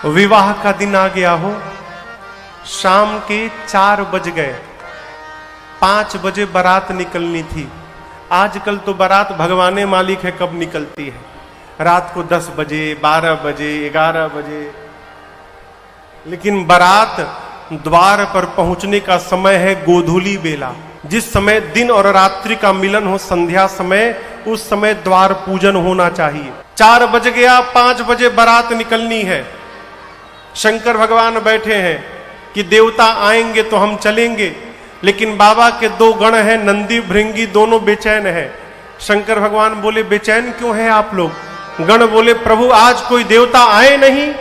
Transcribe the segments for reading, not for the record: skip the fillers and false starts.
विवाह का दिन आ गया हो, शाम के 4 बज गए, 5 बजे बारात निकलनी थी। आजकल तो बारात भगवाने मालिक है कब निकलती है, रात को 10 बजे, 12 बजे, 11 बजे। लेकिन बारात द्वार पर पहुंचने का समय है गोधूली बेला, जिस समय दिन और रात्रि का मिलन हो, संध्या समय, उस समय द्वार पूजन होना चाहिए। 4 बज गया, 5 बजे बारात निकलनी है। शंकर भगवान बैठे हैं कि देवता आएंगे तो हम चलेंगे, लेकिन बाबा के 2 गण हैं, नंदी भृंगी, दोनों बेचैन हैं। शंकर भगवान बोले बेचैन क्यों हैं आप लोग? गण बोले प्रभु आज कोई देवता आए नहीं।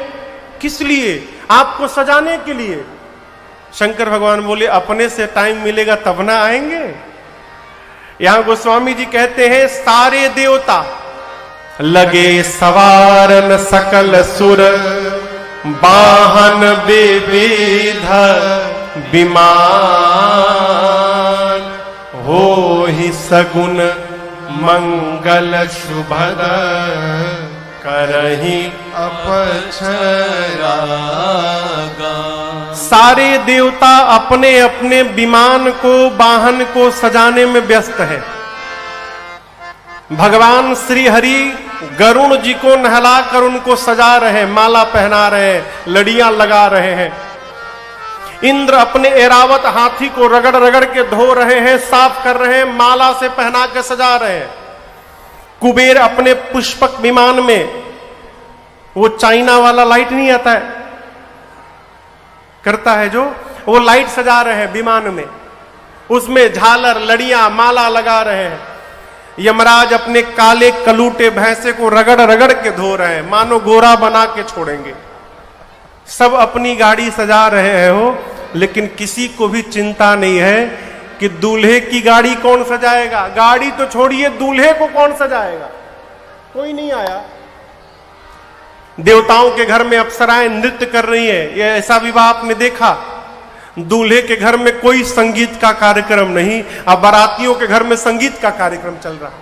किस लिए? आपको सजाने के लिए। शंकर भगवान बोले अपने से टाइम मिलेगा तब ना आएंगे। यहां गोस्वामी जी कहते हैं सारे देवता लगे सवारन सकल सुर, वाहन विविध विमान, हो ही सगुन मंगल शुभद, करही अपचरागा। सारे देवता अपने अपने विमान को, वाहन को सजाने में व्यस्त हैं। भगवान श्री हरि गरुण जी को नहलाकर उनको सजा रहे हैं, माला पहना रहे हैं, लड़ियां लगा रहे हैं। इंद्र अपने ऐरावत हाथी को रगड़ रगड़ के धो रहे हैं, साफ कर रहे हैं, माला से पहना के सजा रहे हैं। कुबेर अपने पुष्पक विमान में, वो चाइना वाला लाइट नहीं आता है, करता है जो, वो लाइट सजा रहे हैं विमान में, उसमें झालर लड़ियां माला लगा रहे हैं। यमराज अपने काले कलूटे भैंसे को रगड़ रगड़ के धो रहे हैं, मानो गोरा बना के छोड़ेंगे। सब अपनी गाड़ी सजा रहे हैं हो, लेकिन किसी को भी चिंता नहीं है कि दूल्हे की गाड़ी कौन सजाएगा। गाड़ी तो छोड़िए, दूल्हे को कौन सजाएगा? कोई नहीं आया। देवताओं के घर में अप्सराएं नृत्य कर रही है, ये ऐसा विवाह आपने देखा? दूल्हे के घर में कोई संगीत का कार्यक्रम नहीं, अब बारातियों के घर में संगीत का कार्यक्रम चल रहा है।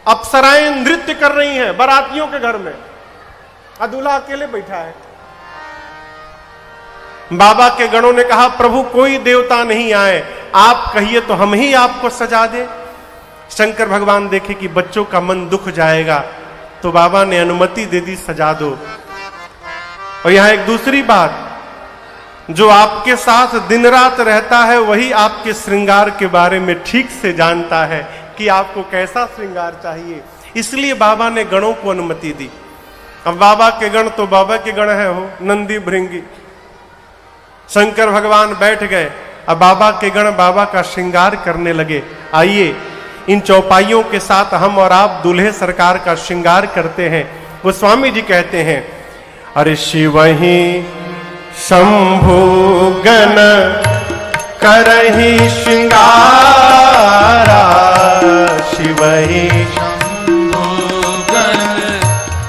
अप्सराएं नृत्य कर रही हैं बारातियों के घर में, और दूल्हा अकेले बैठा है। बाबा के गणों ने कहा प्रभु कोई देवता नहीं आए, आप कहिए तो हम ही आपको सजा दे। शंकर भगवान देखे कि बच्चों का मन दुख जाएगा, तो बाबा ने अनुमति दे दी, सजा दो। और यहां एक दूसरी बात, जो आपके साथ दिन रात रहता है वही आपके श्रृंगार के बारे में ठीक से जानता है कि आपको कैसा श्रृंगार चाहिए। इसलिए बाबा ने गणों को अनुमति दी। अब बाबा के गण तो बाबा के गण है हो, नंदी भृंगी। शंकर भगवान बैठ गए, अब बाबा के गण बाबा का श्रृंगार करने लगे। आइए इन चौपाइयों के साथ हम और आप दूल्हे सरकार का श्रृंगार करते हैं। वो स्वामी जी कहते हैं अरे शिव ही शंभु गण करहि श्रृंगारा, शिव ही शंभु गण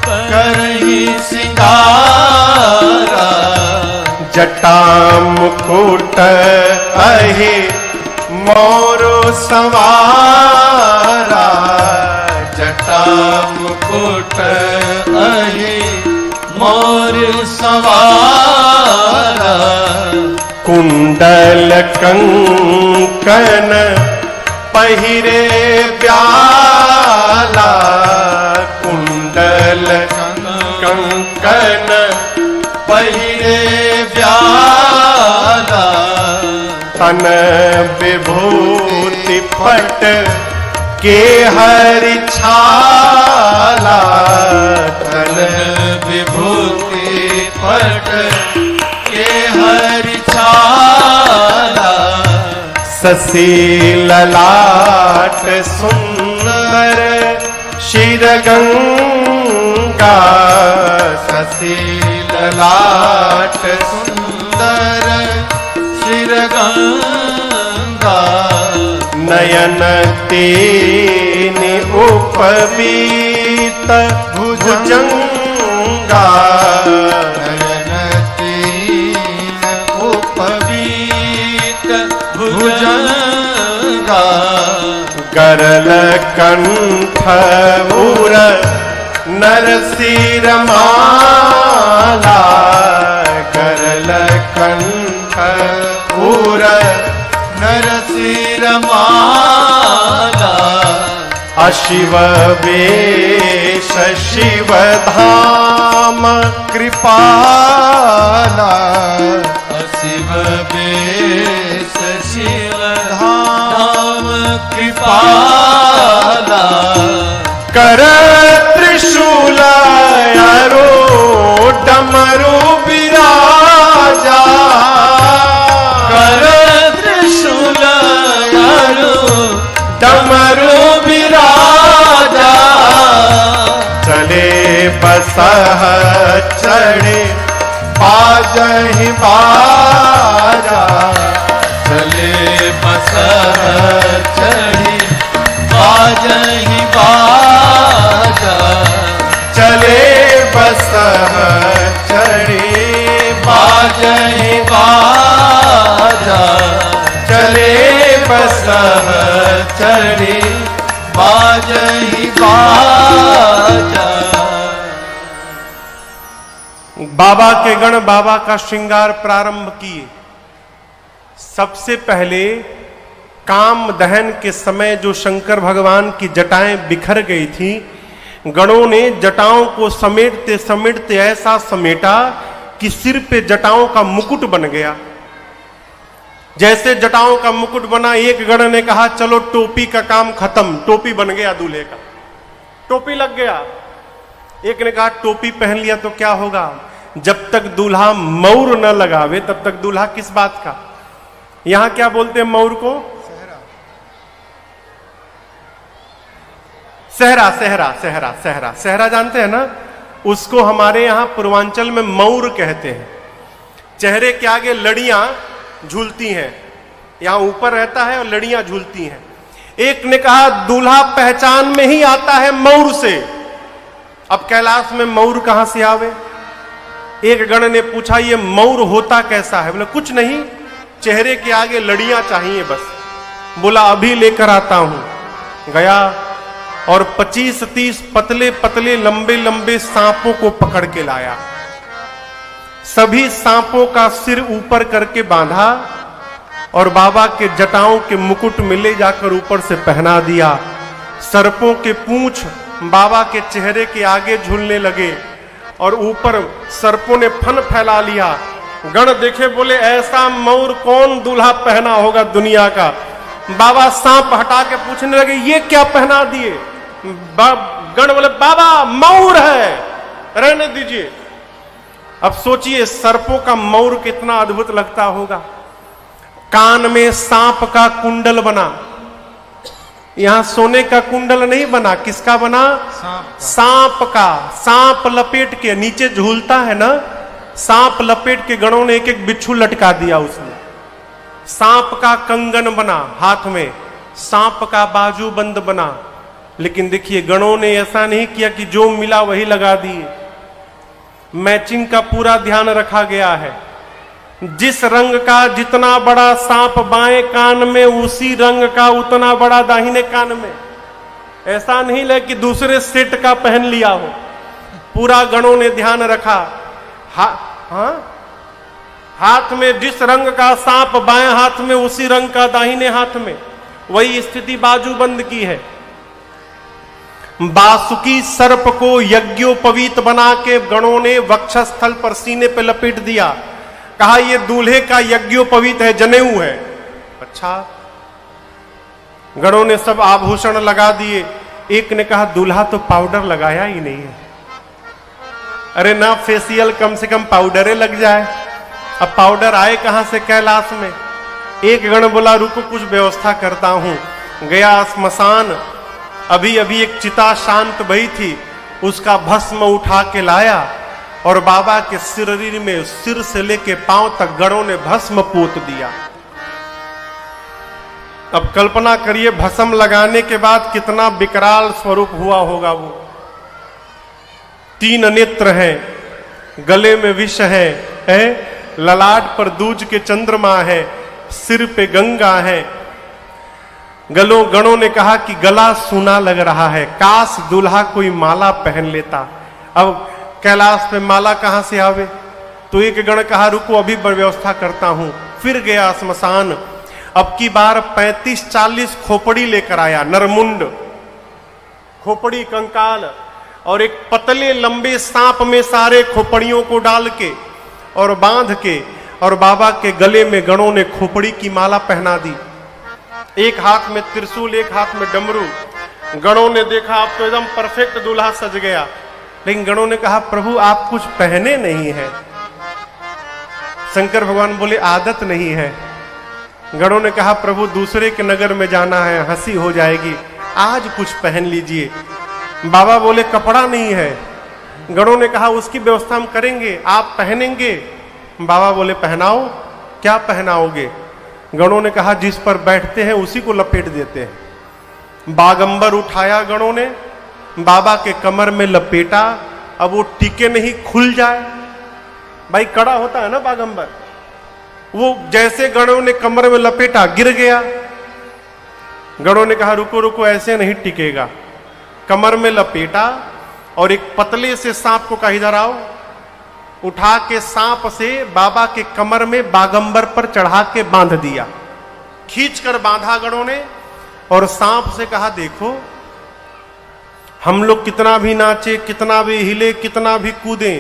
करहि श्रृंगारा, जटा मुकुट अहि मोरो संवारा, जटा मुकुट अहि मोर संवारा, कुंडल कंकन पहिरे प्याला, कुंडल कंकन पहिरे प्याला, तन विभूति पट के हरि छाला, तन विभूति पट के हरि छाला, शशि ललाट सुंदर शिर गंगा, शशि ललाट सुंदर शिर गंगा, नयन तेनि उपवीत भुजंगा, नयन तेनि उपवीत भुजंगा, गरल कंठ उर नरसिर माला, शिव वेश शिव धाम कृपाला, शिव वेश शिव धाम कृपाला, कर त्रिशूल अरो डमरू विराजा, कर त्रिशूल अरो डमरू विराजा, चले बसह चढ़े बाजहि बाजा, चले बसह चढ़ी बाजहि बाजा, चले बसह चढ़े बाजहि बाजा, चले बसह चढ़ी बाजहि बाजा। बाबा के गण बाबा का श्रृंगार प्रारंभ किए। सबसे पहले काम दहन के समय जो शंकर भगवान की जटाएं बिखर गई थी, गणों ने जटाओं को समेटते समेटते ऐसा समेटा कि सिर पे जटाओं का मुकुट बन गया। जैसे जटाओं का मुकुट बना, एक गण ने कहा चलो टोपी का काम खत्म, टोपी बन गया दूल्हे का, टोपी लग गया। एक ने कहा टोपी पहन लिया तो क्या होगा, जब तक दूल्हा मौर न लगावे तब तक दूल्हा किस बात का। यहां क्या बोलते हैं मौर को, सहरा, सहरा सहरा सहरा सहरा जानते हैं ना, उसको हमारे यहां पूर्वांचल में मौर कहते हैं। चेहरे के आगे लड़ियां झूलती हैं, यहां ऊपर रहता है और लड़ियां झूलती हैं। एक ने कहा दूल्हा पहचान में ही आता है मौर से, अब कैलाश में मौर कहां से आवे। एक गण ने पूछा ये मौर होता कैसा है, बोले कुछ नहीं, चेहरे के आगे लड़ियां चाहिए बस। बोला अभी लेकर आता हूं। गया और 25-30 पतले पतले लंबे लंबे सांपों को पकड़ के लाया। सभी सांपों का सिर ऊपर करके बांधा और बाबा के जटाओं के मुकुट में ले जाकर ऊपर से पहना दिया। सर्पों के पूंछ बाबा के चेहरे के आगे झूलने लगे और ऊपर सर्पों ने फन फैला लिया। गण देखे, बोले ऐसा मौर कौन दूल्हा पहना होगा दुनिया का। बाबा सांप हटा के पूछने लगे ये क्या पहना दिए। गण बोले बाबा मौर है, रहने दीजिए। अब सोचिए सर्पों का मौर कितना अद्भुत लगता होगा। कान में सांप का कुंडल बना, यहां सोने का कुंडल नहीं बना, किसका बना, सांप का। सांप लपेट के नीचे झूलता है ना, सांप लपेट के गणों ने एक एक बिच्छू लटका दिया उसमें। सांप का कंगन बना हाथ में, सांप का बाजूबंद बना। लेकिन देखिए गणों ने ऐसा नहीं किया कि जो मिला वही लगा दिए, मैचिंग का पूरा ध्यान रखा गया है। जिस रंग का जितना बड़ा सांप बाएं कान में, उसी रंग का उतना बड़ा दाहिने कान में। ऐसा नहीं लगे कि दूसरे सेट का पहन लिया हो, पूरा गणों ने ध्यान रखा। हाँ, हाथ में जिस रंग का सांप बाएं हाथ में, उसी रंग का दाहिने हाथ में, वही स्थिति बाजूबंद की है। बासुकी सर्प को यज्ञोपवीत बना के गणों ने वक्षस्थल पर सीने पे लपेट दिया। कहा ये दूल्हे का यज्ञोपवीत है, जनेऊ है। अच्छा, गणों ने सब आभूषण लगा दिए। एक ने कहा दूल्हा तो पाउडर लगाया ही नहीं है। अरे ना फेशियल, कम से कम पाउडरे लग जाए। अब पाउडर आए कहां से कैलाश में। एक गण बोला रुको कुछ व्यवस्था करता हूं। गया श्मशान, अभी अभी एक चिता शांत भई थी, उसका भस्म उठा के लाया और बाबा के शरीर में सिर से लेके पांव तक गणों ने भस्म पोत दिया। अब कल्पना करिए भस्म लगाने के बाद कितना विकराल स्वरूप हुआ होगा वो। 3 नेत्र हैं, गले में विष है, ललाट पर दूज के चंद्रमा है, सिर पे गंगा है। गणों ने कहा कि गला सूना लग रहा है, काश दूल्हा कोई माला पहन लेता। अब कैलाश पे माला कहां से आवे। तो एक गण कहा रुको अभी व्यवस्था करता हूं। फिर गया श्मशान, अब की बार 35-40 खोपड़ी लेकर आया, नरमुंड। खोपड़ी कंकाल और एक पतले लंबे सांप में सारे खोपड़ियों को डाल के और बांध के और बाबा के गले में गणों ने खोपड़ी की माला पहना दी। एक हाथ में त्रिशूल, एक हाथ में डमरू। गणों ने देखा अब तो एकदम परफेक्ट दूल्हा सज गया, लेकिन गणों ने कहा प्रभु आप कुछ पहने नहीं है। शंकर भगवान बोले आदत नहीं है। गणों ने कहा प्रभु दूसरे के नगर में जाना है, हंसी हो जाएगी, आज कुछ पहन लीजिए। बाबा बोले कपड़ा नहीं है। गणों ने कहा उसकी व्यवस्था हम करेंगे, आप पहनेंगे। बाबा बोले पहनाओ। क्या पहनाओगे? गणों ने कहा जिस पर बैठते हैं उसी को लपेट देते हैं। बागंबर उठाया गणों ने, बाबा के कमर में लपेटा। अब वो टिके नहीं, खुल जाए। भाई कड़ा होता है ना बागंबर, वो जैसे गणों ने कमर में लपेटा गिर गया। गणों ने कहा रुको रुको, ऐसे नहीं टिकेगा। कमर में लपेटा और एक पतले से सांप को कहा इधर आओ। उठा के सांप से बाबा के कमर में बागंबर पर चढ़ा के बांध दिया। खींच कर बांधा गणों ने और सांप से कहा देखो हम लोग कितना भी नाचे, कितना भी हिले, कितना भी कूदे,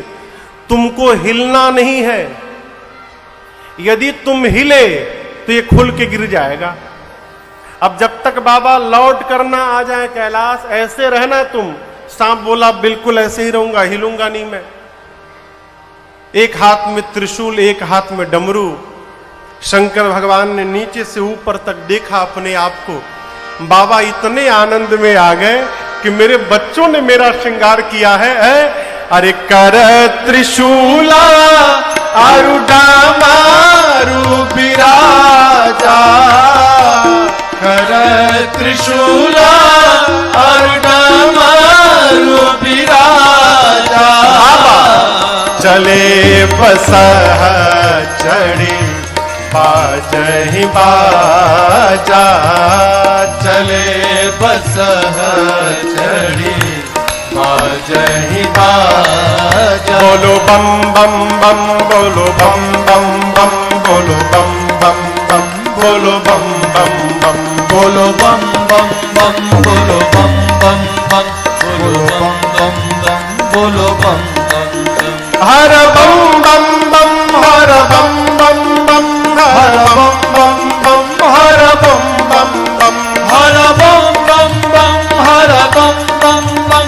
तुमको हिलना नहीं है। यदि तुम हिले तो ये खुल के गिर जाएगा। अब जब तक बाबा लौट करना आ जाए कैलाश, ऐसे रहना तुम। सांप बोला बिल्कुल ऐसे ही रहूंगा, हिलूंगा नहीं मैं। एक हाथ में त्रिशूल, एक हाथ में डमरू। शंकर भगवान ने नीचे से ऊपर तक देखा अपने आप को। बाबा इतने आनंद में आ गए कि मेरे बच्चों ने मेरा श्रृंगार किया है। अरे कर त्रिशूला आरुडा मारू बिराजा, कर त्रिशूला आरुडा मारू बिराजा। चले बसह चढ़ी बाजहि बाजा, चले बसह चढ़ी बाजहि बाजा। बोलो बम बम बम, बोलो बम बम बम, बोलो बम बम बम, बोलो बम बम बम, बोलो बम बम बम, बोलो बम बम बम, बोलो बम बम बम, बोलो बम बम बम। हर बम बम बम, हर बम बम बम, हर बम बम बम, हर बम बम बम, हर बम बम बम, हर बम बम बम,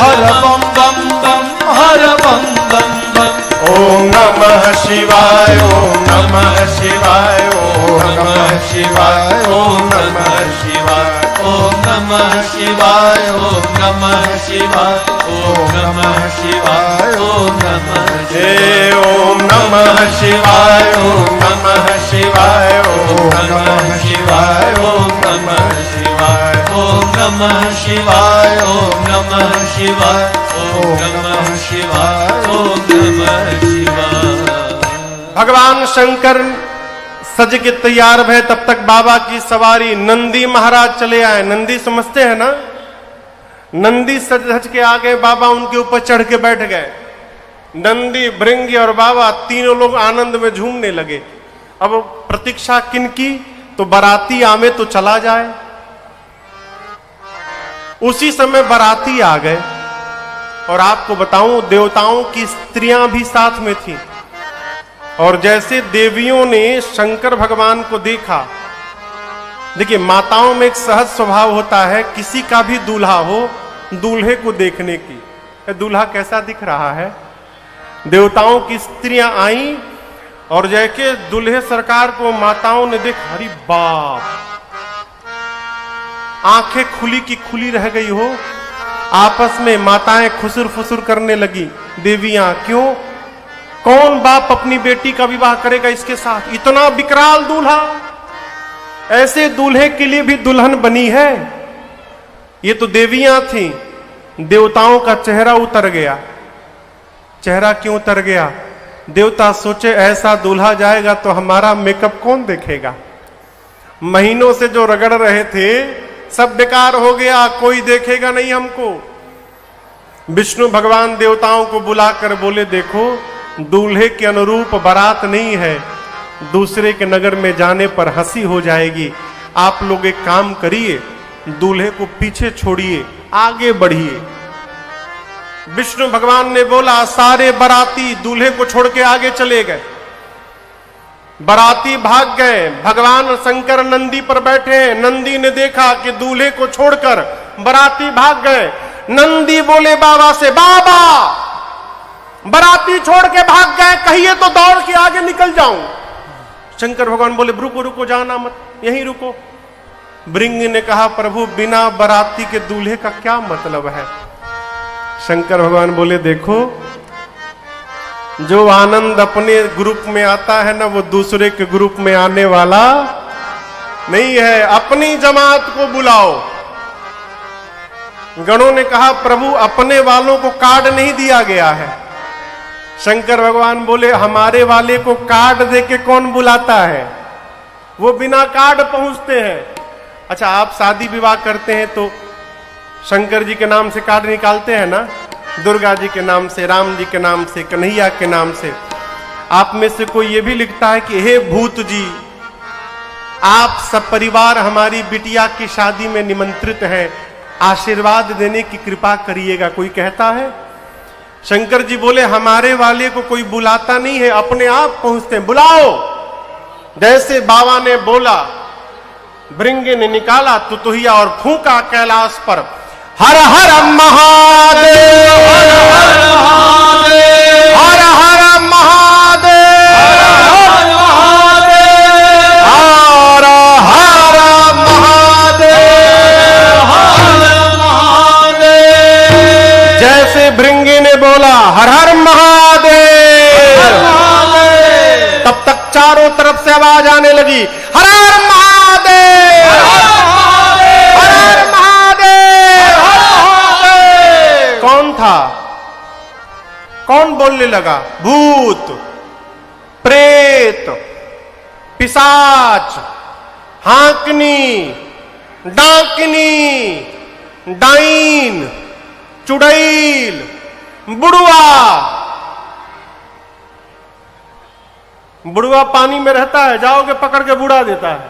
हर बम बम बम, हर बम बम बम। ओम नमः शिवाय, ओम नमः शिवाय, ओम नमः शिवाय, ओम नमः शिवाय, ओम नमः शिवाय, ओम नमः शिवाय, ओम नमः शिवाय, ओम नमः हे ओम नमः शिवाय, ओम नमः शिवाय, ओम नमः शिवाय, ओम नमः शिवाय, ओम नमः शिवाय, ओम नमः शिवाय, ओम नमः शिवाय, ओम नमः शिवाय। भगवान शंकर सज के तैयार भय, तब तक बाबा की सवारी नंदी महाराज चले आए। नंदी समझते हैं ना, नंदी सज धज के आ गए, बाबा उनके ऊपर चढ़ के बैठ गए। नंदी, भृंगी और बाबा तीनों लोग आनंद में झूमने लगे। अब प्रतीक्षा किनकी? तो बाराती आवे तो चला जाए। उसी समय बाराती आ गए और आपको बताऊं देवताओं की स्त्रियां भी साथ में थी। और जैसे देवियों ने शंकर भगवान को देखा, देखिए माताओं में एक सहज स्वभाव होता है, किसी का भी दूल्हा हो दूल्हे को देखने की, दूल्हा कैसा दिख रहा है। देवताओं की स्त्रियां आई और जैसे दूल्हे सरकार को माताओं ने देखा, अरे बाप, आंखें खुली की खुली रह गई हो। आपस में माताएं खुसुर फुसुर करने लगी। देवियां, क्यों? कौन बाप अपनी बेटी का विवाह करेगा इसके साथ? इतना विकराल दूल्हा, ऐसे दूल्हे के लिए भी दुल्हन बनी है। ये तो देवियां थी। देवताओं का चेहरा उतर गया। चेहरा क्यों उतर गया? देवता सोचे ऐसा दूल्हा जाएगा तो हमारा मेकअप कौन देखेगा। महीनों से जो रगड़ रहे थे सब बेकार हो गया, कोई देखेगा नहीं हमको। विष्णु भगवान देवताओं को बुलाकर बोले, देखो दूल्हे के अनुरूप बारात नहीं है, दूसरे के नगर में जाने पर हंसी हो जाएगी। आप लोग एक काम करिए, दूल्हे को पीछे छोड़िए आगे बढ़िए। विष्णु भगवान ने बोला, सारे बाराती दूल्हे को छोड़ के आगे चले गए। बाराती भाग गए। भगवान शंकर नंदी पर बैठे हैं। नंदी ने देखा कि दूल्हे को छोड़कर बाराती भाग गए। नंदी बोले बाबा से, बाबा बाराती छोड़ के भाग गए, कहिए तो दौड़ के आगे निकल जाऊं। शंकर भगवान बोले, रुको रुको, जाना मत, यहीं रुको। भृंग ने कहा, प्रभु बिना बाराती के दूल्हे का क्या मतलब है? शंकर भगवान बोले, देखो जो आनंद अपने ग्रुप में आता है ना, वो दूसरे के ग्रुप में आने वाला नहीं है। अपनी जमात को बुलाओ। गणों ने कहा, प्रभु अपने वालों को कार्ड नहीं दिया गया है। शंकर भगवान बोले, हमारे वाले को कार्ड देके कौन बुलाता है? वो बिना कार्ड पहुंचते हैं। अच्छा, आप शादी विवाह करते हैं तो शंकर जी के नाम से कार्ड निकालते हैं ना, दुर्गा जी के नाम से, राम जी के नाम से, कन्हैया के नाम से। आप में से कोई ये भी लिखता है कि हे भूत जी, आप सब परिवार हमारी बिटिया की शादी में निमंत्रित हैं, आशीर्वाद देने की कृपा करिएगा? कोई कहता है? शंकर जी बोले, हमारे वाले को कोई बुलाता नहीं है, अपने आप पहुंचते हैं, बुलाओ। जैसे बाबा ने बोला, भृंग ने निकाला तुतुहिया और फूंका कैलाश पर, हर हर महादेव, हर हर महादेव, हर हर महादेव, हर हर महादेव, हर महादेव। जैसे भृंगी ने बोला हर हर महादेव, तब तक चारों तरफ से आवाज आने लगी, हर हर महादेव, हर हर महादेव। कौन था? कौन बोलने लगा? भूत, प्रेत, पिशाच, हाकनी, डाकिनी, डाइन, चुड़ैल, बुढ़वा। बुढ़वा पानी में रहता है, जाओगे पकड़ के बुड़ा देता है।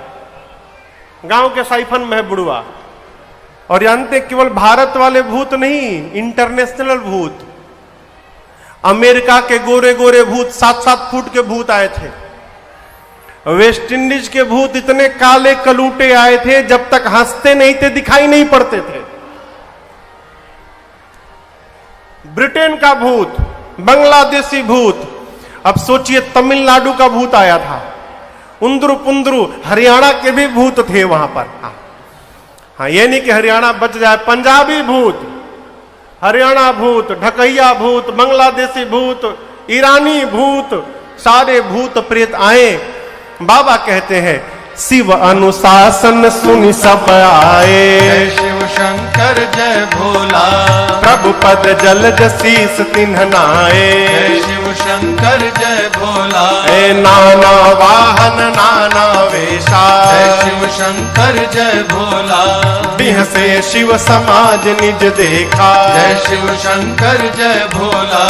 गांव के साइफन में है बुढ़वा। और जानते, केवल भारत वाले भूत नहीं, इंटरनेशनल भूत। अमेरिका के गोरे गोरे भूत, 7-7 फुट के भूत आए थे। वेस्ट इंडीज के भूत इतने काले कलूटे आए थे, जब तक हंसते नहीं थे दिखाई नहीं पड़ते थे। ब्रिटेन का भूत, बांग्लादेशी भूत। अब सोचिए, तमिलनाडु का भूत आया था, उंदरू पुंदरू। हरियाणा के भी भूत थे वहां पर। हाँ, ये नहीं कि हरियाणा बच जाए। पंजाबी भूत, हरियाणा भूत, ढकैया भूत, बांग्लादेशी भूत, ईरानी भूत, सारे भूत प्रेत आए। बाबा कहते हैं, शिव अनुशासन सुनि सब आए, जय शिव शंकर जय भोला, प्रभु पद जलज शीस तिन्ह नाए, जय शिव शंकर जय भोला, ए नाना वाहन नाना वेशा, जय शिव शंकर जय भोला, बिहसे शिव समाज निज देखा, जय शिव शंकर जय भोला,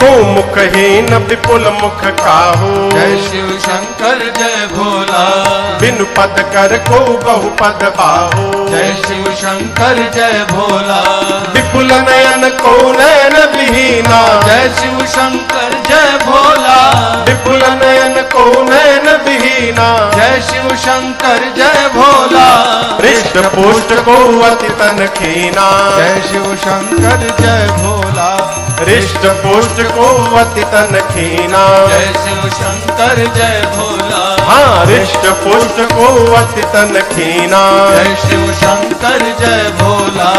को मुखहीन विपुल मुख काहू, जय शिव शंकर जय भोला, बिनु पद कर को बहु पद बाहू, जय शिव शंकर जय भोला, विपुल नयन को नयन विहीना, जय शिव शंकर जय भोला, विपुल नयन को नयन विहीना, जय शिव शंकर जय भोला, हृष्ट पुष्ट को अति तन खीना, जय शिव शंकर जय भोला, हृष्ट पुष्ट को अति तन खीना, जय शिव शंकर जय भोला, हाँ हृष्ट पुष्ट को अति तन खीना, जय शिव शंकर जय भोला।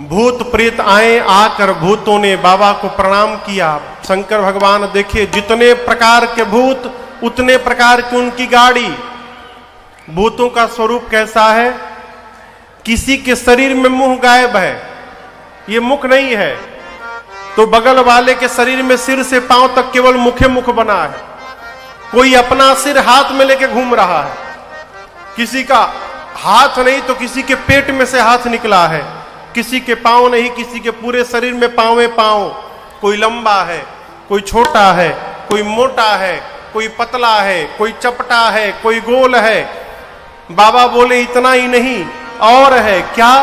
भूत प्रेत आए, आकर भूतों ने बाबा को प्रणाम किया। शंकर भगवान देखिए, जितने प्रकार के भूत उतने प्रकार की उनकी गाड़ी। भूतों का स्वरूप कैसा है? किसी के शरीर में मुंह गायब है, ये मुख नहीं है, तो बगल वाले के शरीर में सिर से पांव तक केवल मुखे मुख बना है। कोई अपना सिर हाथ में लेके घूम रहा है, किसी का हाथ नहीं तो किसी के पेट में से हाथ निकला है, किसी के पांव नहीं, किसी के पूरे शरीर में पांव पांव। कोई लंबा है, कोई छोटा है, कोई मोटा है, कोई पतला है, कोई चपटा है, कोई गोल है। बाबा बोले इतना ही नहीं, और है क्या?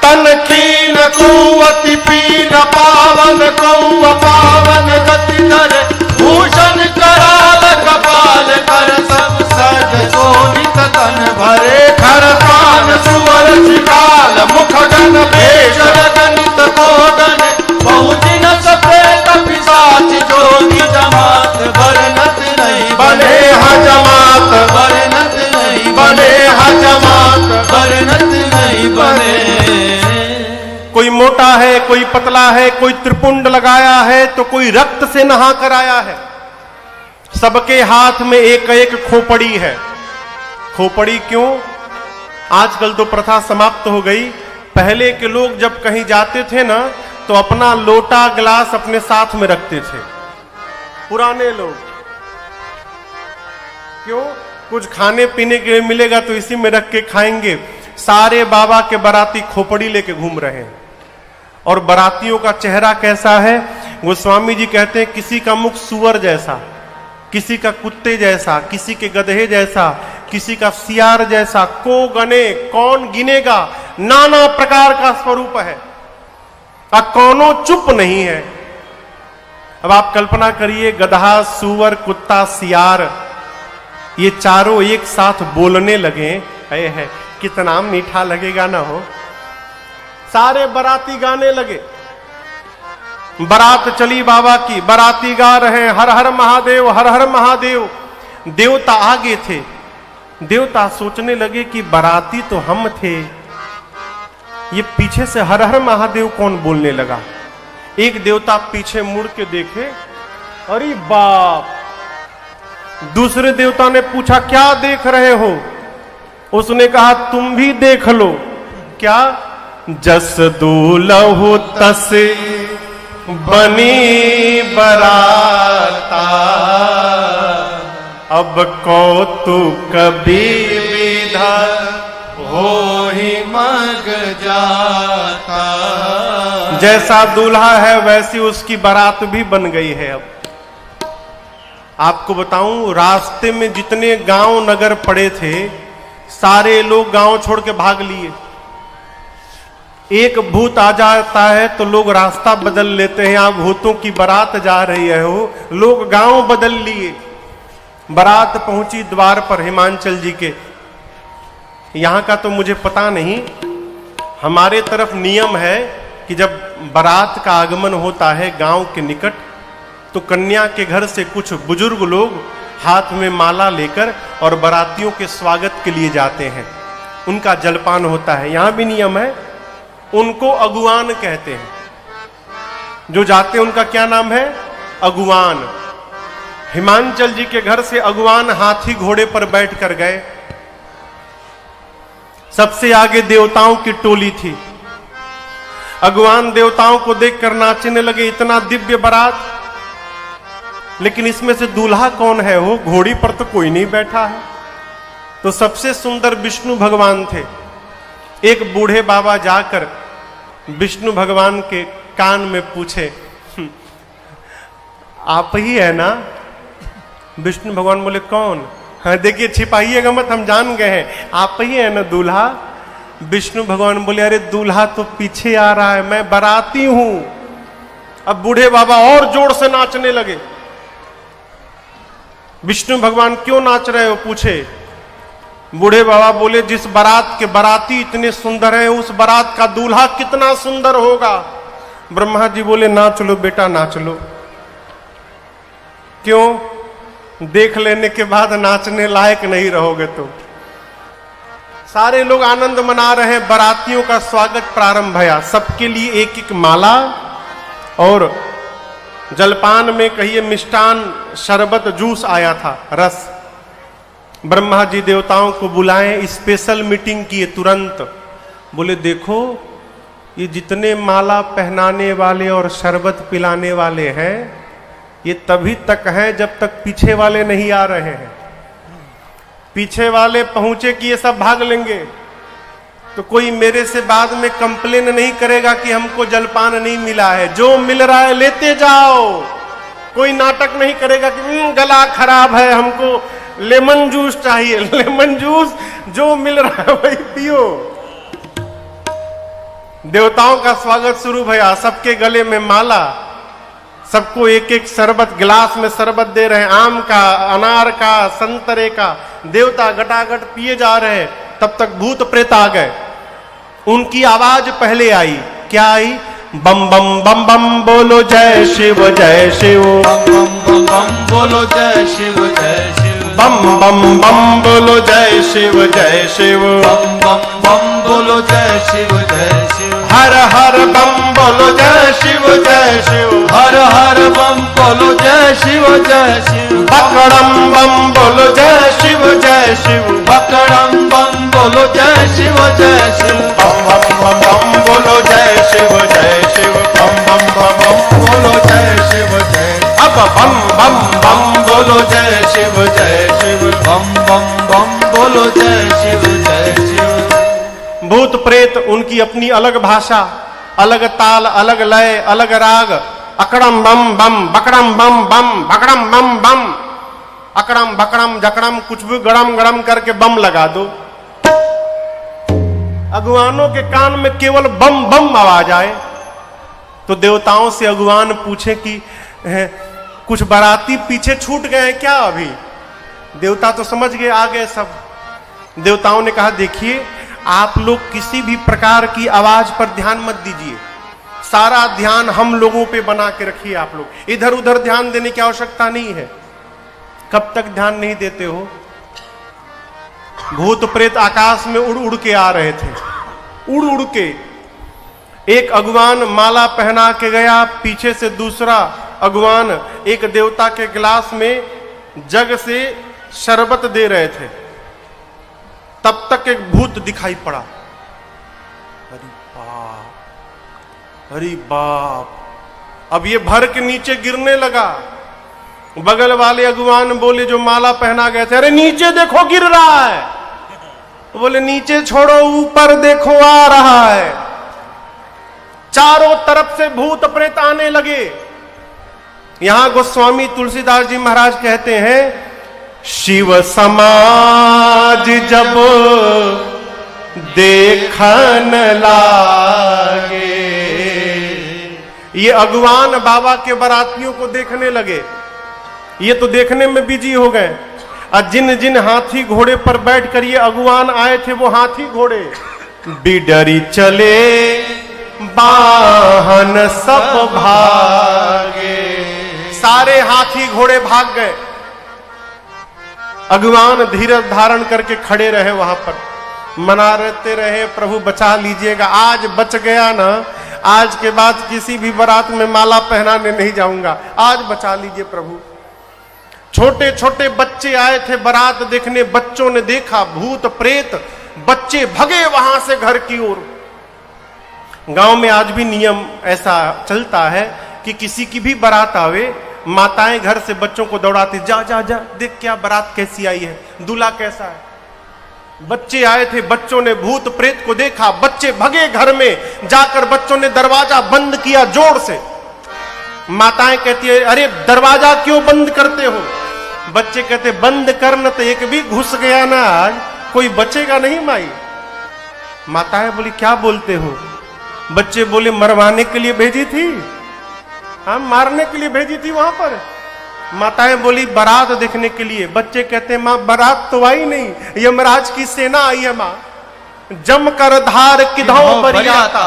तन खीन कुवति पीन पावन कौव पावन गति धर भूषण कराल कपाल कर सब सज शोभित तन भरे खर पान सुवर शिकाल मुख गण भेष गणित कोगन बहुदिन सफेद पिशाच जोगी जमात वर्णत नहीं बने जमात, वर्णत नहीं बने जमात, वर्णत नहीं बने। कोई मोटा है, कोई पतला है, कोई त्रिपुंड लगाया है तो कोई रक्त से नहा कर आया है। सबके हाथ में एक एक खोपड़ी है। खोपड़ी क्यों? आजकल तो प्रथा समाप्त हो गई। पहले के लोग जब कहीं जाते थे ना तो अपना लोटा गिलास अपने साथ में रखते थे, पुराने लोग। क्यों? कुछ खाने पीने के लिए मिलेगा तो इसी में रख के खाएंगे। सारे बाबा के बाराती खोपड़ी लेके घूम रहे हैं। और बारातियों का चेहरा कैसा है? गोस्वामी जी कहते हैं किसी का मुख सुअर जैसा, किसी का कुत्ते जैसा, किसी के गधे जैसा, किसी का सियार जैसा। को गने, कौन गिनेगा? नाना प्रकार का स्वरूप है, कौनो चुप नहीं है। अब आप कल्पना करिए, गधा, सुअर, कुत्ता, सियार, ये चारों एक साथ बोलने लगे, है कितना मीठा लगेगा ना हो। सारे बाराती गाने लगे। बारात चली बाबा की, बाराती गा रहे हैं हर हर महादेव, हर हर महादेव। देवता आगे थे। देवता सोचने लगे कि बाराती तो हम थे, ये पीछे से हर हर महादेव कौन बोलने लगा। एक देवता पीछे मुड़ के देखे, अरे बाप। दूसरे देवता ने पूछा क्या देख रहे हो? उसने कहा तुम भी देख लो। क्या? जस दूलहु तस बनी बराता, अब कौतुक विधा हो ही मग जाता। जैसा दूल्हा है वैसी उसकी बारात भी बन गई है। अब आपको बताऊं, रास्ते में जितने गांव नगर पड़े थे सारे लोग गांव छोड़ के भाग लिए। एक भूत आ जाता है तो लोग रास्ता बदल लेते हैं। यहां भूतों की बारात जा रही है, हो लोग गांव बदल लिए। बारात पहुंची द्वार पर हिमांचल जी के। यहां का तो मुझे पता नहीं, हमारे तरफ नियम है कि जब बारात का आगमन होता है गांव के निकट तो कन्या के घर से कुछ बुजुर्ग लोग हाथ में माला लेकर और बारातियों के स्वागत के लिए जाते हैं। उनका जलपान होता है। यहां भी नियम है, उनको अगुवान कहते हैं। जो जाते हैं उनका क्या नाम है? अगुवान। हिमांचल जी के घर से अगुवान हाथी घोड़े पर बैठ कर गए। सबसे आगे देवताओं की टोली थी। अगुवान देवताओं को देखकर नाचने लगे, इतना दिव्य बारात। लेकिन इसमें से दूल्हा कौन है? हो घोड़ी पर तो कोई नहीं बैठा है। तो सबसे सुंदर विष्णु भगवान थे। एक बूढ़े बाबा जाकर विष्णु भगवान के कान में पूछे, आप ही है ना? विष्णु भगवान बोले कौन? हाँ देखिए, छिपाइएगा मत, हम जान गए हैं, आप ही है ना दूल्हा? विष्णु भगवान बोले अरे दूल्हा तो पीछे आ रहा है, मैं बाराती हूं। अब बूढ़े बाबा और जोर से नाचने लगे। विष्णु भगवान क्यों नाच रहे हो पूछे। बूढ़े बाबा बोले जिस बारात के बाराती इतने सुंदर हैं उस बारात का दूल्हा कितना सुंदर होगा। ब्रह्मा जी बोले नाच लो बेटा, नाच लो। क्यों? देख लेने के बाद नाचने लायक नहीं रहोगे तो। सारे लोग आनंद मना रहे हैं। बारातियों का स्वागत प्रारंभ भया। सबके लिए एक एक माला और जलपान में कहिए मिष्टान, शरबत, जूस आया था, रस। ब्रह्मा जी देवताओं को बुलाएं, स्पेशल मीटिंग किए तुरंत। बोले देखो ये जितने माला पहनाने वाले और शरबत पिलाने वाले हैं ये तभी तक हैं जब तक पीछे वाले नहीं आ रहे हैं। पीछे वाले पहुंचे कि ये सब भाग लेंगे तो कोई मेरे से बाद में कंप्लेन नहीं करेगा कि हमको जलपान नहीं मिला है। जो मिल रहा है लेते जाओ। कोई नाटक नहीं करेगा कि गला खराब है हमको लेमन जूस चाहिए। लेमन जूस जो मिल रहा है वही पियो। देवताओं का स्वागत शुरू भया, सबके गले में माला, सबको एक एक शरबत, गिलास में शरबत दे रहे हैं, आम का, अनार का, संतरे का। देवता गटागट पिए जा रहे हैं। तब तक भूत प्रेत आ गए। उनकी आवाज पहले आई। क्या आई? बम बम बम बम बोलो जय शिव जय शिव, बम बम बम बोलो जय शिव जय शिव, बम बम बम बोलो जय शिव जय शिव, बम बम बम बोलो जय शिव जय शिव, हर हर बम बोलो जय शिव जय शिव, हर हर बम बोलो जय शिव जय शिव, बकड़म बम बोलो जय शिव जय शिव, बकड़म बम बोलो जय शिव जय शिव, बम बम बम बम बोलो जय शिव जय शिव, बम बम बम बम बोलो जय शिव जय, अब बम बम बम बोलो जय शिव जय शिव, बम बम बम बोलो जय शिव जय शिव। भूत प्रेत उनकी अपनी अलग भाषा, अलग ताल, अलग लय, अलग राग। अकड़म बम बम, बकड़म बम बम, बकड़म बम बम, अकड़म बकड़म जकड़म, कुछ भी गड़म गड़म करके बम लगा दो। अगुवानों के कान में केवल बम बम आवाज आए तो देवताओं से अगुवान पूछे कि कुछ बाराती पीछे छूट गए हैं क्या? अभी देवता तो समझ गए, आ गए सब। देवताओं ने कहा देखिए, आप लोग किसी भी प्रकार की आवाज पर ध्यान मत दीजिए, सारा ध्यान हम लोगों पे बना के रखिए। आप लोग इधर उधर ध्यान देने की आवश्यकता नहीं है। कब तक ध्यान नहीं देते हो? भूत प्रेत आकाश में उड़ उड़ के आ रहे थे, उड़ उड़ के। एक अगुवान माला पहना के गया, पीछे से दूसरा अगुवान एक देवता के गिलास में जग से शरबत दे रहे थे। तब तक एक भूत दिखाई पड़ा। अरे बाप, अरे बाप, अब ये भर के नीचे गिरने लगा। बगल वाले अगुवान बोले जो माला पहना गए थे, अरे नीचे देखो गिर रहा है। बोले नीचे छोड़ो, ऊपर देखो आ रहा है। चारों तरफ से भूत प्रेत आने लगे। यहां गोस्वामी तुलसीदास जी महाराज कहते हैं, शिव समाज जब देखन लागे, ये अगुवान बाबा के बारातियों को देखने लगे। ये तो देखने में बिजी हो गए। और जिन जिन हाथी घोड़े पर बैठकर ये अगुवान आए थे वो हाथी घोड़े बिडरी चले, वाहन सब भागे। सारे हाथी घोड़े भाग गए। अगुवान धीरज धारण करके खड़े रहे वहां पर, मनाते रहे, प्रभु बचा लीजिएगा। आज बच गया ना, आज के बाद किसी भी बारात में माला पहनाने नहीं जाऊंगा, आज बचा लीजिए प्रभु। छोटे छोटे बच्चे आए थे बारात देखने, बच्चों ने देखा भूत प्रेत, बच्चे भगे वहां से घर की ओर। गांव में आज भी नियम ऐसा चलता है कि किसी की भी बारात आवे, माताएं घर से बच्चों को दौड़ाती, जा जा जा देख क्या बारात कैसी आई है, दूल्हा कैसा है। बच्चे आए थे, बच्चों ने भूत प्रेत को देखा, बच्चे भगे घर में। जाकर बच्चों ने दरवाजा बंद किया जोर से। माताएं कहती है, अरे दरवाजा क्यों बंद करते हो? बच्चे कहते, बंद करना तो एक भी घुस गया ना आज, कोई बचेगा नहीं माई। माताएं बोली, क्या बोलते हो? बच्चे बोले, मरवाने के लिए भेजी थी, हम मारने के लिए भेजी थी वहां पर। माताएं बोली, बारात देखने के लिए। बच्चे कहते, मां बारात तो आई नहीं, यमराज की सेना आई है मां, जम कर धार किधौ बरियाता।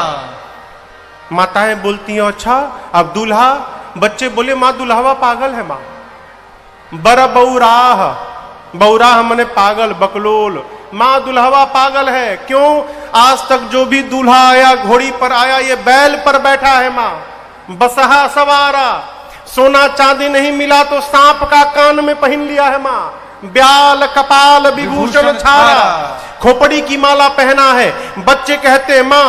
माताएं बोलती हैं, अच्छा अब दूल्हा? बच्चे बोले, मां दुल्हावा पागल है मां। बर बौराह, बौराह मने पागल, बकलोल। मां दुल्हावा पागल है। क्यों? आज तक जो भी दूल्हा आया घोड़ी पर आया, ये बैल पर बैठा है मां, बसहा सवारा। सोना चांदी नहीं मिला तो सांप का कान में पहन लिया है मां। ब्याल कपाल विभूषण छारा, खोपड़ी की माला पहना है। बच्चे कहते, मां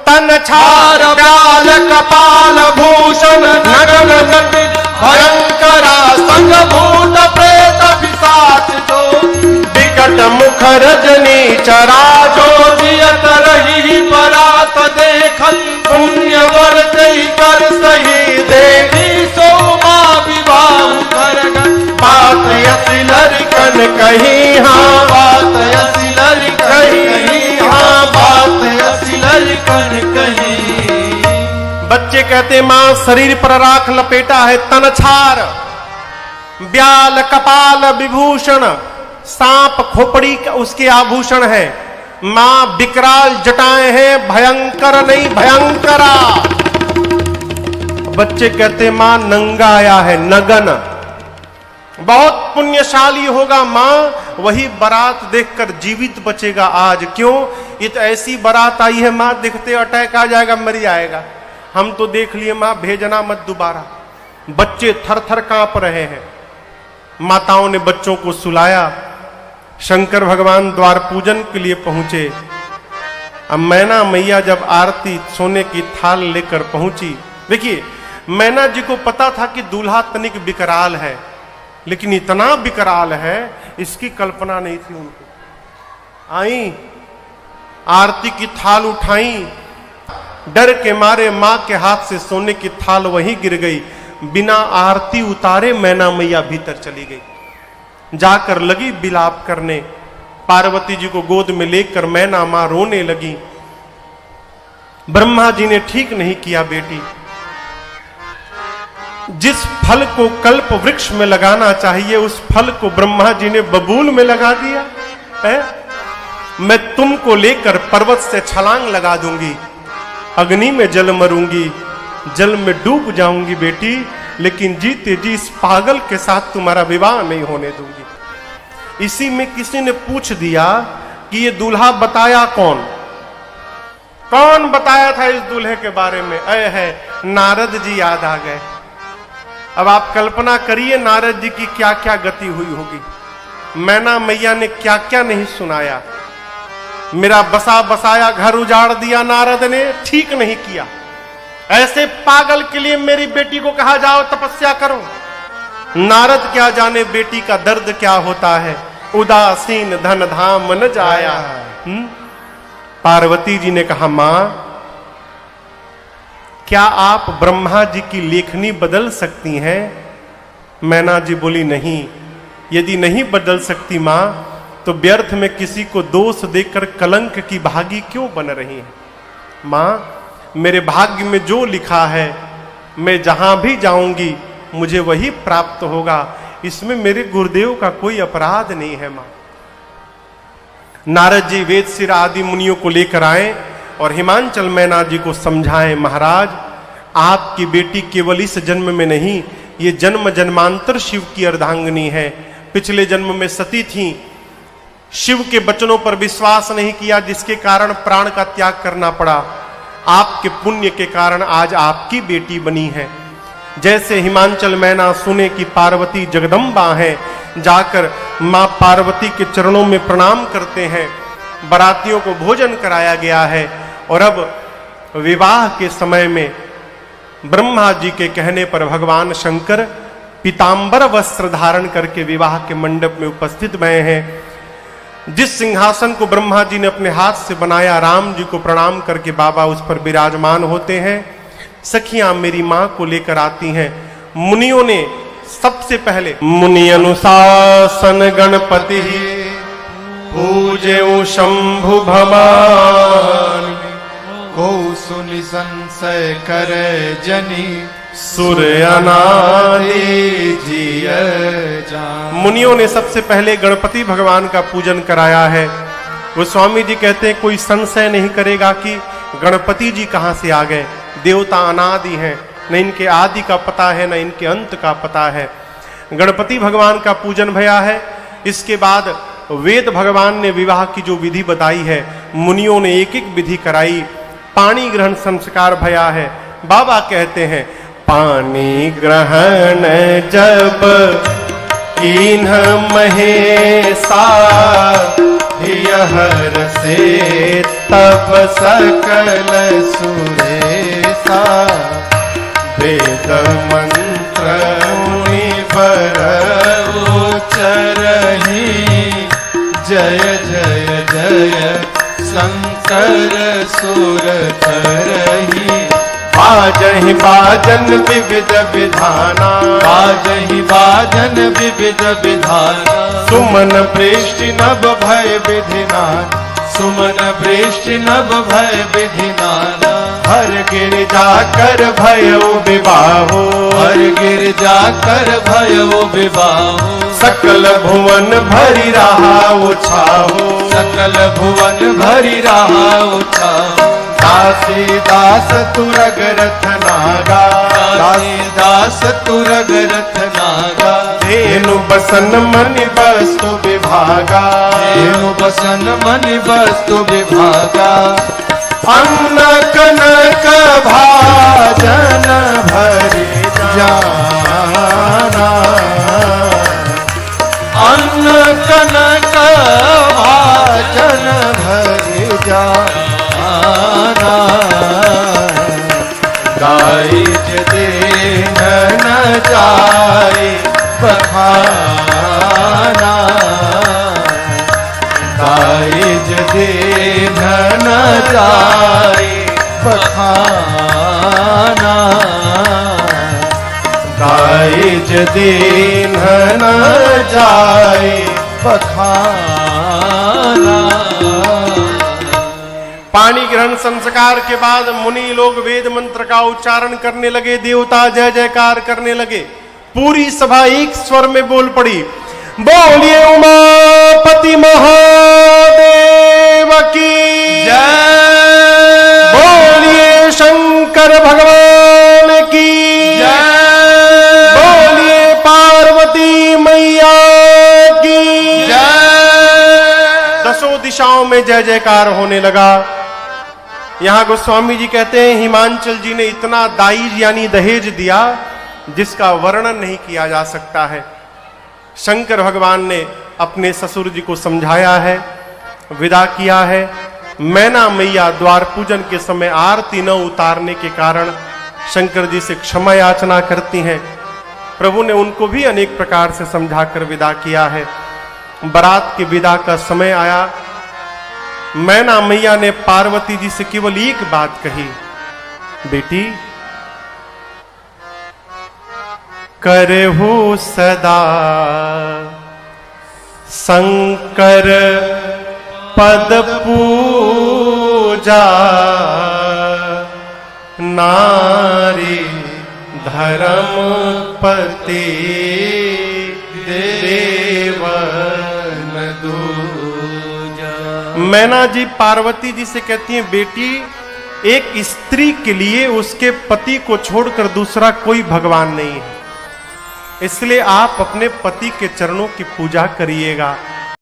तन छार ब्याल कपाल भूषण नगन नट भयंकरा संग भूत प्रेत पिशाच जो विकट मुख रजनी चरा जो जियत रही बरात देखत पुण्य वर्तै कर सही देवी सोमा विवाह करगन। बात यसी लड़कन कहीं, हाँ बात यसी लड़कन कहीं, हाँ बात यसी लड़कन कहीं। बच्चे कहते मां शरीर पर राख लपेटा है तन छार, ब्याल कपाल विभूषण, सांप खोपड़ी उसके आभूषण है। मां विकराल जटाएं हैं, भयंकर नहीं भयंकरा। बच्चे कहते मां नंगा आया है नगन, बहुत पुण्यशाली होगा मां, वही बारात देखकर जीवित बचेगा आज। क्यों? ये तो ऐसी बारात आई है मां, दिखते अटैक आ जाएगा, मर जाएगा। हम तो देख लिए मां, भेजना मत दोबारा। बच्चे थर थर कांप रहे हैं। माताओं ने बच्चों को सुलाया। शंकर भगवान द्वार पूजन के लिए पहुंचे। अब मैना मैया जब आरती सोने की थाल लेकर पहुंची, देखिए मैना जी को पता था कि दूल्हा तनिक विकराल है, लेकिन इतना विकराल है इसकी कल्पना नहीं थी उनको। आई, आरती की थाल उठाई, डर के मारे मां के हाथ से सोने की थाल वहीं गिर गई। बिना आरती उतारे मैना मैया भीतर चली गई। जाकर लगी विलाप करने। पार्वती जी को गोद में लेकर मैना मां रोने लगी। ब्रह्मा जी ने ठीक नहीं किया बेटी, जिस फल को कल्प वृक्ष में लगाना चाहिए उस फल को ब्रह्मा जी ने बबूल में लगा दिया है। मैं तुमको लेकर पर्वत से छलांग लगा दूंगी, अग्नि में जल मरूंगी, जल में डूब जाऊंगी बेटी, लेकिन जीते जी इस पागल के साथ तुम्हारा विवाह नहीं होने दूंगी। इसी में किसी ने पूछ दिया कि ये दूल्हा बताया कौन? कौन बताया था इस दूल्हे के बारे में? अय है नारद जी याद आ गए। अब आप कल्पना करिए नारद जी की क्या क्या गति हुई होगी। मैना मैया ने क्या क्या नहीं सुनाया। मेरा बसा बसाया घर उजाड़ दिया नारद ने, ठीक नहीं किया। ऐसे पागल के लिए मेरी बेटी को कहा जाओ तपस्या करो। नारद क्या जाने बेटी का दर्द क्या होता है। उदासीन धन धाम न जाया। पार्वती जी ने कहा मां, क्या आप ब्रह्मा जी की लेखनी बदल सकती हैं? मैना जी बोली नहीं। यदि नहीं बदल सकती मां, तो व्यर्थ में किसी को दोष देकर कलंक की भागी क्यों बन रही है? मां, मेरे भाग्य में जो लिखा है, मैं जहां भी जाऊंगी मुझे वही प्राप्त होगा। इसमें मेरे गुरुदेव का कोई अपराध नहीं है मां। नारद जी वेद सिर आदि मुनियों को लेकर आए और हिमांचल मैना जी को समझाएं, महाराज आपकी बेटी केवल इस जन्म में नहीं, ये जन्म जन्मांतर शिव की अर्धांगिनी है। पिछले जन्म में सती थी, शिव के वचनों पर विश्वास नहीं किया, जिसके कारण प्राण का त्याग करना पड़ा। आपके पुण्य के कारण आज आपकी बेटी बनी है। जैसे हिमांचल मैना सुने कि पार्वती जगदम्बा है, जाकर मां पार्वती के चरणों में प्रणाम करते हैं। बारातियों को भोजन कराया गया है और अब विवाह के समय में ब्रह्मा जी के कहने पर भगवान शंकर पीतांबर वस्त्र धारण करके विवाह के मंडप में उपस्थित भये हैं। जिस सिंहासन को ब्रह्मा जी ने अपने हाथ से बनाया, राम जी को प्रणाम करके बाबा उस पर विराजमान होते हैं। सखियां मेरी मां को लेकर आती हैं। मुनियों ने सबसे पहले मुनि अनुशासन गणपति पूजे शंभु भवानी, को सुनि संशय करे जनी, सूर्य अनादि जिय जान। मुनियों ने सबसे पहले गणपति भगवान का पूजन कराया है। वो स्वामी जी कहते हैं कोई संशय नहीं करेगा कि गणपति जी कहां से आ गए। देवता अनादि हैं, न इनके आदि का पता है न इनके अंत का पता है। गणपति भगवान का पूजन भया है। इसके बाद वेद भगवान ने विवाह की जो विधि बताई है, मुनियों ने एक एक विधि कराई। पानी ग्रहण संस्कार भया है। बाबा कहते हैं पानी ग्रहण जब कीन्ह महेशा, हर से तब सकल सुरेशा, वेद मंत्र मुनिवर उच्चरहि, जय जय जय शंकर सुर करहि। बाजहि बाजन विविध विधाना, बाजहि बाजन विविध विधाना, सुमन प्रेष्टि नभ भय विधिना, सुमन वृष्टि नभ भय विधि नाना हर गिर जाकर भयो विवाहो हर गिर जाकर भयो विवाहो सकल भुवन भरी रहा उछाहो सकल भुवन भरी रहा उछाहो दासी दास तुरग रथ नागा दास तुरग रथ नागा धेनु बसन मनि वस्तु विभागा धेनु बसन मनि वस्तु विभागा अन्न कनक भाजन भरि जाना अन्न कनक भाजन भरि जाना गाइज देन न जाए बखाना गाइज देन न जाए बखाना गाइज दीन न जाए बखाना। पानी ग्रहण संस्कार के बाद मुनि लोग वेद मंत्र का उच्चारण करने लगे, देवता जय जयकार करने लगे। पूरी सभा एक स्वर में बोल पड़ी, बोलिए उमापति महादेव की जय बोलिए शंकर भगवान की जय बोलिए पार्वती मैया की जय। दसों दिशाओं में जय जयकार होने लगा। यहां गोस्वामी जी कहते हैं हिमांचल जी ने इतना दाइज यानी दहेज दिया जिसका वर्णन नहीं किया जा सकता है। शंकर भगवान ने अपने ससुर जी को समझाया है, विदा किया है। मैना मैया द्वार पूजन के समय आरती न उतारने के कारण शंकर जी से क्षमा याचना करती हैं। प्रभु ने उनको भी अनेक प्रकार से समझाकर विदा किया है। बारात के विदा का समय आया। मैना मैया ने पार्वती जी से केवल एक बात कही, बेटी करहु सदा शंकर पद पूजा नारी धर्म पति देवन दूजा। मैना जी पार्वती जी से कहती हैं, बेटी एक स्त्री के लिए उसके पति को छोड़कर दूसरा कोई भगवान नहीं है, इसलिए आप अपने पति के चरणों की पूजा करिएगा।